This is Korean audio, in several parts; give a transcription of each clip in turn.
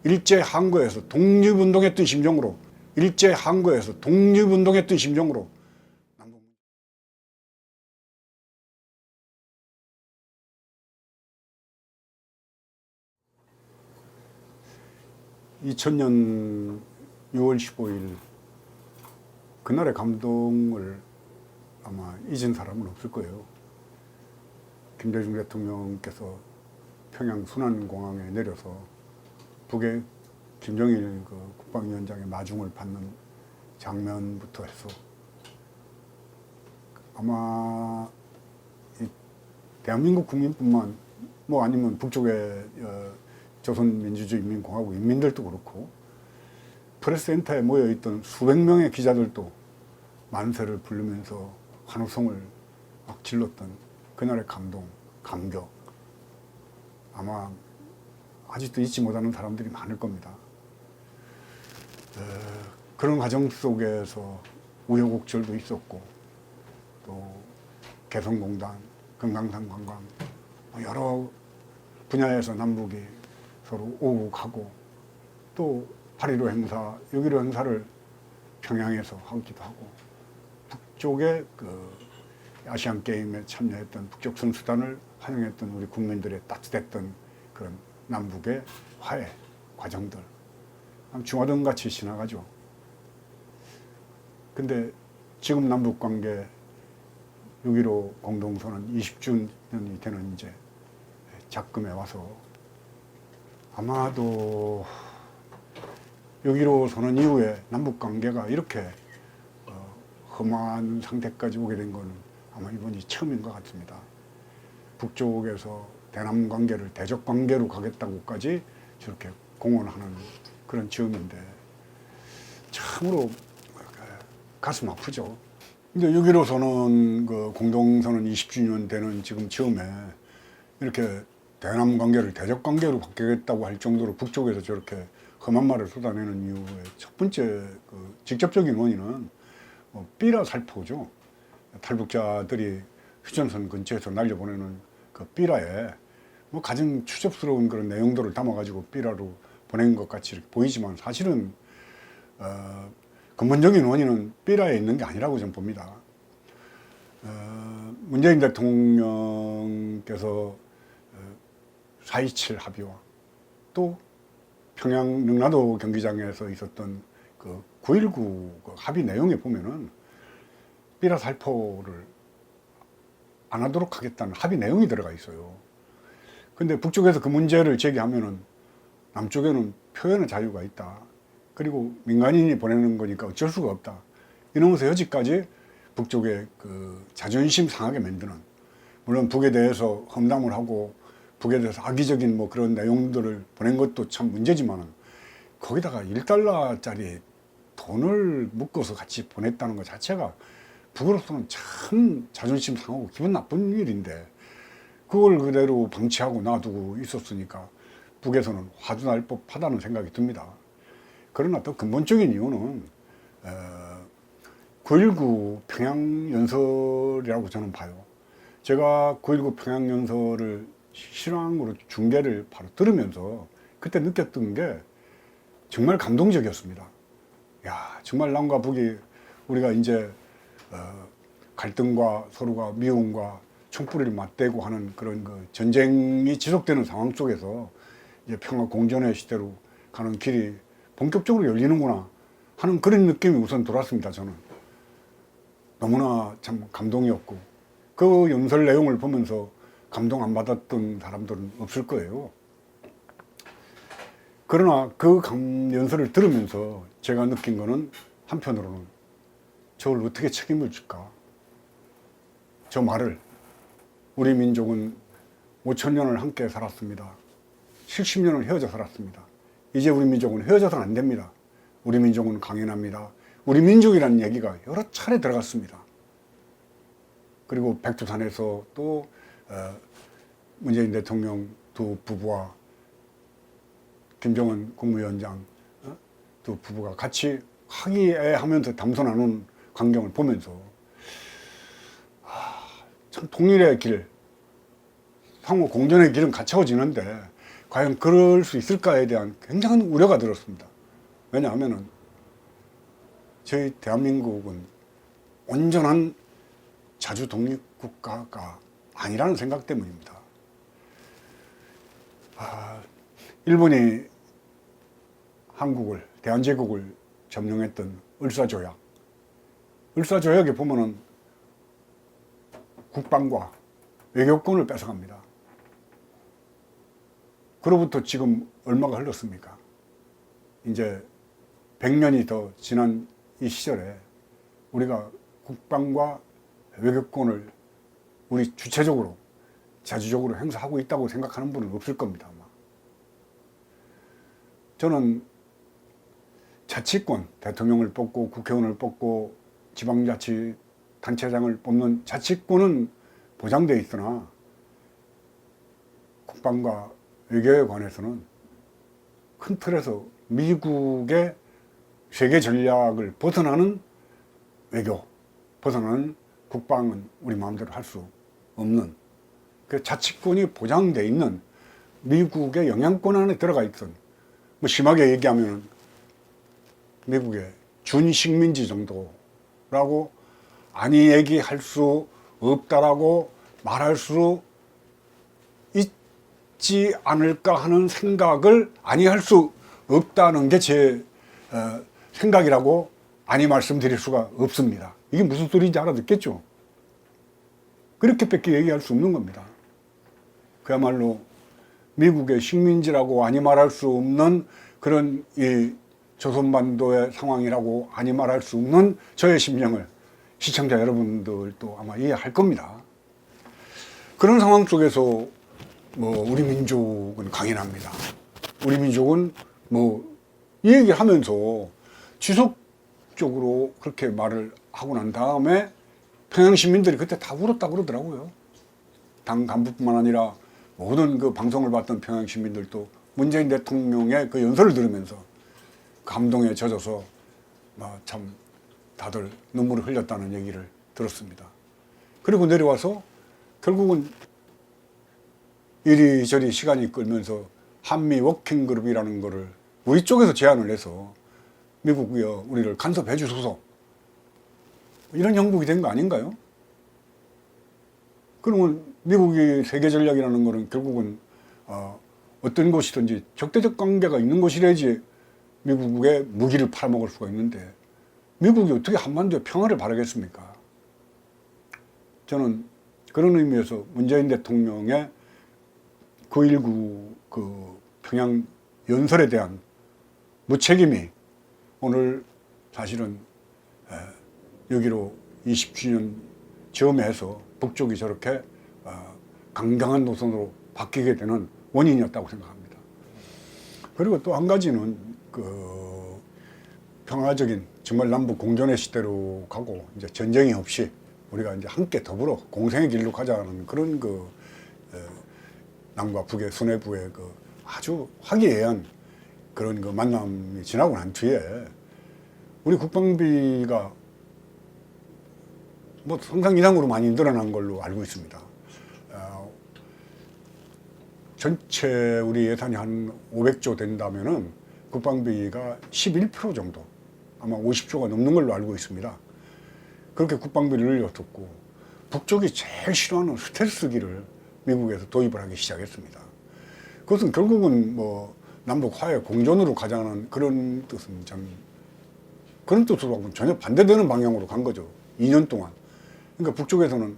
일제 항거에서 독립운동했던 심정으로, 일제 항거에서 독립운동했던 심정으로 남북 2000년 6월 15일 그날의 감동을 아마 잊은 사람은 없을 거예요. 김대중 대통령께서 평양 순안공항에 내려서 북의 김정일 국방위원장의 마중을 받는 장면부터 해서 아마 이 대한민국 국민뿐만 뭐 아니면 북쪽의 조선민주주의인민공화국 인민들도 그렇고 프레스센터에 모여있던 수백 명의 기자들도 만세를 부르면서 환호성을 막 질렀던 그날의 감동, 감격 아마 아직도 잊지 못하는 사람들이 많을 겁니다. 그런 과정 속에서 우여곡절도 있었고 또 개성공단, 금강산 관광 여러 분야에서 남북이 서로 오고 가고 또 8.15 행사, 6.15 행사를 평양에서 하기도 하고 북쪽의 아시안 게임에 참여했던 북쪽 선수단을 환영했던 우리 국민들의 따뜻했던 그런 남북의 화해 과정들 중화등 같이 지나가죠. 근데 지금 남북 관계 6.15 공동선언 20주년이 되는 이제 작금에 와서 아마도 6.15 선언 이후에 남북 관계가 이렇게 험한 상태까지 오게 된 거는 아마 이번이 처음인 것 같습니다. 북쪽에서 대남 관계를 대적 관계로 가겠다고까지 저렇게 공언하는 그런 즈음인데 참으로 가슴 아프죠. 근데 6.15 선언 공동선언 20주년 되는 지금 즈음에 이렇게 대남 관계를 대적 관계로 바뀌겠다고 할 정도로 북쪽에서 저렇게 험한 말을 쏟아내는 이유의 첫 번째 직접적인 원인은 삐라 살포죠. 탈북자들이 휴전선 근처에서 날려보내는 그 삐라에 가장 추접스러운 그런 내용들을 담아가지고 삐라로 보낸 것 같이 이렇게 보이지만 사실은 근본적인 원인은 삐라에 있는 게 아니라고 저는 봅니다. 문재인 대통령께서 4.27 합의와 또 평양 능라도 경기장에서 있었던 9.19 합의 내용에 보면은 삐라 살포를 안 하도록 하겠다는 합의 내용이 들어가 있어요. 근데 북쪽에서 그 문제를 제기하면은 남쪽에는 표현의 자유가 있다. 그리고 민간인이 보내는 거니까 어쩔 수가 없다. 이러면서 여지까지 북쪽의 자존심 상하게 만드는, 물론 북에 대해서 험담을 하고 북에 대해서 악의적인 그런 내용들을 보낸 것도 참 문제지만은 거기다가 1달러짜리 돈을 묶어서 같이 보냈다는 것 자체가 북으로서는 참 자존심 상하고 기분 나쁜 일인데 그걸 그대로 방치하고 놔두고 있었으니까 북에서는 화도 날 법하다는 생각이 듭니다. 그러나 또 근본적인 이유는 9.19 평양연설이라고 저는 봐요. 제가 9.19 평양연설을 실황으로 중계를 바로 들으면서 그때 느꼈던 게 정말 감동적이었습니다. 야, 정말 남과 북이 우리가 이제 갈등과 서로가 미움과 총뿌리를 맞대고 하는 그런 전쟁이 지속되는 상황 속에서 이제 평화 공존의 시대로 가는 길이 본격적으로 열리는구나 하는 그런 느낌이 우선 들었습니다. 저는 너무나 참 감동이었고 그 연설 내용을 보면서 감동 안 받았던 사람들은 없을 거예요. 그러나 그 연설을 들으면서 제가 느낀 거는 한편으로는 저를 어떻게 책임을 질까? 저 말을 우리 민족은 5,000년을 함께 살았습니다. 70년을 헤어져 살았습니다. 이제 우리 민족은 헤어져서는 안 됩니다. 우리 민족은 강인합니다. 우리 민족이라는 얘기가 여러 차례 들어갔습니다. 그리고 백두산에서 또 문재인 대통령 두 부부와 김정은 국무위원장 두 부부가 같이 화기애애하면서 담소 나눈 광경을 보면서 참 통일의 길, 상호 공존의 길은 갖춰지는데 과연 그럴 수 있을까에 대한 굉장한 우려가 들었습니다. 왜냐하면은 저희 대한민국은 온전한 자주 독립국가가 아니라는 생각 때문입니다. 일본이 한국을, 대한제국을 점령했던 을사조약. 을사조약에 보면은 국방과 외교권을 뺏어갑니다. 그로부터 지금 얼마가 흘렀습니까? 이제 100년이 더 지난 이 시절에 우리가 국방과 외교권을 우리 주체적으로, 자주적으로 행사하고 있다고 생각하는 분은 없을 겁니다, 아마. 저는 자치권, 대통령을 뽑고 국회의원을 뽑고 지방자치단체장을 뽑는 자치권은 보장되어 있으나 국방과 외교에 관해서는 큰 틀에서 미국의 세계 전략을 벗어나는 외교, 벗어나는 국방은 우리 마음대로 할 수 없는, 그 자치권이 보장되어 있는 미국의 영향권 안에 들어가 있던, 뭐 심하게 얘기하면 미국의 준식민지 정도라고 아니 얘기할 수 없다라고 말할 수 있지 않을까 하는 생각을 아니할 수 없다는 게 제 생각이라고 아니 말씀드릴 수가 없습니다. 이게 무슨 소리인지 알아듣겠죠? 그렇게밖에 얘기할 수 없는 겁니다. 그야말로 미국의 식민지라고 아니 말할 수 없는 그런 이 조선반도의 상황이라고 아니 말할 수 없는 저의 심령을 시청자 여러분들도 아마 이해할 겁니다. 그런 상황 속에서 뭐 우리 민족은 강인합니다. 우리 민족은 뭐 이 얘기를 하면서 지속적으로 그렇게 말을 하고 난 다음에 평양 시민들이 그때 다 울었다 그러더라고요. 당 간부뿐만 아니라 모든 그 방송을 봤던 평양 시민들도 문재인 대통령의 그 연설을 들으면서 감동에 젖어서 참 다들 눈물을 흘렸다는 얘기를 들었습니다. 그리고 내려와서 결국은 이리저리 시간이 끌면서 한미 워킹그룹이라는 거를 우리 쪽에서 제안을 해서 미국이요, 우리를 간섭해 주소서, 이런 형국이 된 거 아닌가요? 그러면 미국이 세계 전략이라는 거는 결국은 어떤 곳이든지 적대적 관계가 있는 곳이라야지 미국의 무기를 팔아먹을 수가 있는데 미국이 어떻게 한반도에 평화를 바라겠습니까? 저는 그런 의미에서 문재인 대통령의 9.19 그 평양 연설에 대한 무책임이 오늘 사실은 여기로 20주년 즈음해서 북쪽이 저렇게 강경한 노선으로 바뀌게 되는 원인이었다고 생각합니다. 그리고 또 한 가지는 그 평화적인 정말 남북 공존의 시대로 가고 이제 전쟁이 없이 우리가 이제 함께 더불어 공생의 길로 가자는 그런 그 남과 북의 수뇌부의 그 아주 화기애애한 그런 그 만남이 지나고 난 뒤에 우리 국방비가 뭐 상상 이상으로 많이 늘어난 걸로 알고 있습니다. 전체 우리 예산이 한 500조 된다면은 국방비가 11% 정도, 아마 50조가 넘는 걸로 알고 있습니다. 그렇게 국방비를 늘렸었고 북쪽이 제일 싫어하는 스텔스기를 미국에서 도입을 하기 시작했습니다. 그것은 결국은 뭐 남북 화해 공존으로 가자는 그런 뜻은 참 그런 뜻으로하고는 전혀 반대되는 방향으로 간 거죠. 2년 동안. 그러니까 북쪽에서는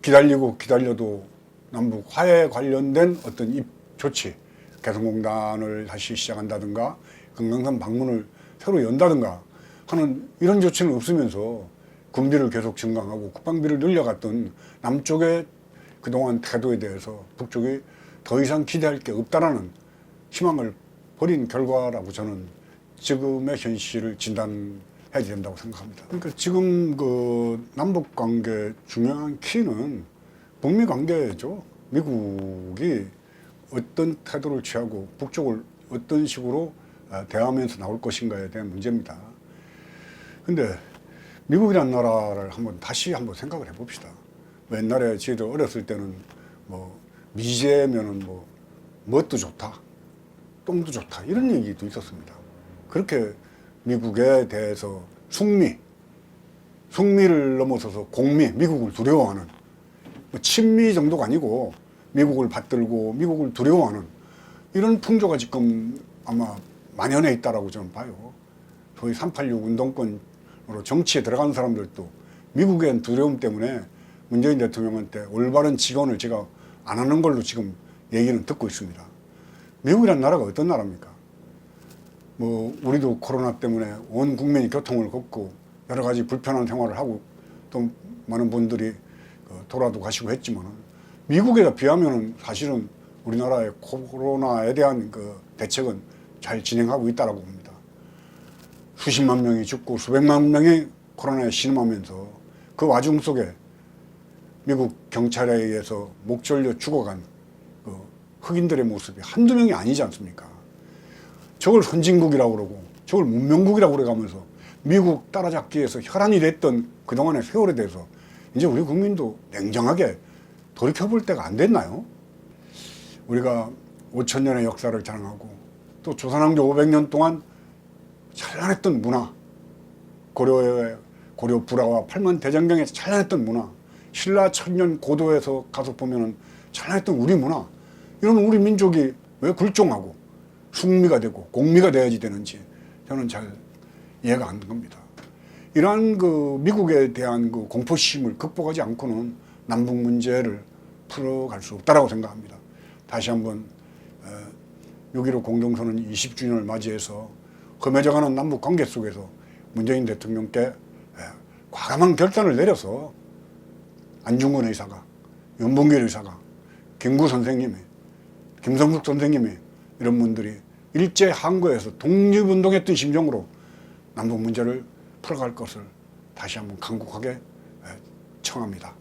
기다리고 기다려도 남북 화해에 관련된 어떤 조치, 개성공단을 다시 시작한다든가 금강산 방문을 새로 연다든가 하는 이런 조치는 없으면서 군비를 계속 증강하고 국방비를 늘려갔던 남쪽의 그동안 태도에 대해서 북쪽이 더 이상 기대할 게 없다라는 희망을 버린 결과라고 저는 지금의 현실을 진단해야 된다고 생각합니다. 그러니까 지금 그 남북 관계 중요한 키는 북미 관계죠. 미국이 어떤 태도를 취하고 북쪽을 어떤 식으로 대하면서 나올 것인가에 대한 문제입니다. 근데 미국이라는 나라를 다시 한번 생각을 해봅시다. 옛날에 저희들 어렸을 때는 뭐 미제면은 뭐 뭣도 좋다, 똥도 좋다, 이런 얘기도 있었습니다. 그렇게 미국에 대해서 숙미를 넘어서서 공미, 미국을 두려워하는, 뭐 친미 정도가 아니고 미국을 받들고 미국을 두려워하는 이런 풍조가 지금 아마 만연해 있다라고 저는 봐요. 소위 386 운동권으로 정치에 들어간 사람들도 미국에 대한 두려움 때문에 문재인 대통령한테 올바른 지원을 제가 안 하는 걸로 지금 얘기는 듣고 있습니다. 미국이라는 나라가 어떤 나라입니까? 뭐 우리도 코로나 때문에 온 국민이 고통을 겪고 여러 가지 불편한 생활을 하고 또 많은 분들이 돌아도 가시고 했지만 미국에 비하면 사실은 우리나라의 코로나에 대한 그 대책은 잘 진행하고 있다고 봅니다. 수십만 명이 죽고 수백만 명이 코로나에 신음하면서 그 와중 속에 미국 경찰에 의해서 목 졸려 죽어간 그 흑인들의 모습이 한두 명이 아니지 않습니까? 저걸 선진국이라고 그러고 저걸 문명국이라고 그래가면서 미국 따라잡기 위해서 혈안이 됐던 그동안의 세월에 대해서 이제 우리 국민도 냉정하게 돌이켜볼 때가 안 됐나요? 우리가 5,000년의 역사를 자랑하고 또 조선왕조 500년 동안 찬란했던 문화, 고려 불화와 팔만대장경에 찬란했던 문화, 신라 천년 고도에서 가서 보면은 찬란했던 우리 문화, 이런 우리 민족이 왜 굴종하고 숙미가 되고 공미가 돼야지 되는지 저는 잘 이해가 안 됩니다. 이러한 그 미국에 대한 그 공포심을 극복하지 않고는 남북 문제를 풀어갈 수 없다라고 생각합니다. 다시 한번 6.15 공동선언 20주년을 맞이해서 험해져가는 남북 관계 속에서 문재인 대통령께 과감한 결단을 내려서 안중근 의사가, 윤봉길 의사가, 김구 선생님이, 김성숙 선생님이 이런 분들이 일제 항거에서 독립운동했던 심정으로 남북 문제를 풀어갈 것을 다시 한번 간곡하게 청합니다.